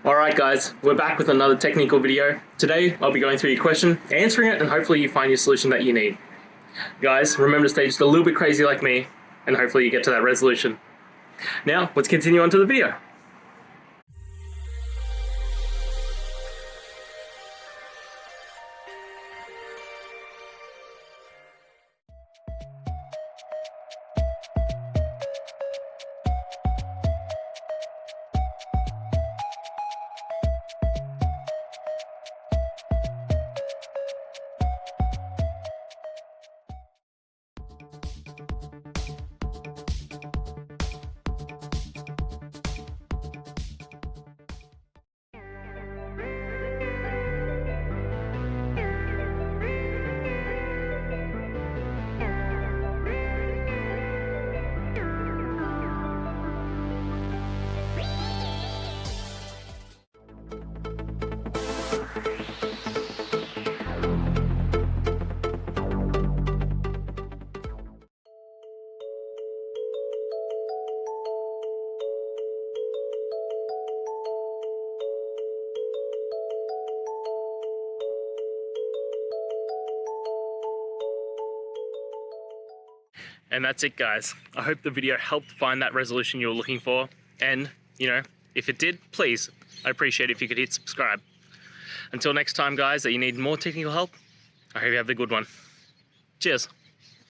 Alright guys, we're back with another technical video. Today I'll be going through your question, answering it, and hopefully you find your solution that you need. Guys, remember to stay just a little bit crazy like me, and hopefully you get to that resolution. Now, let's continue on to the video. And that's it guys. I hope the video helped find that resolution you were looking for. And, if it did, please, I'd appreciate it if you could hit subscribe. Until next time guys, that you need more technical help, I hope you have a good one. Cheers.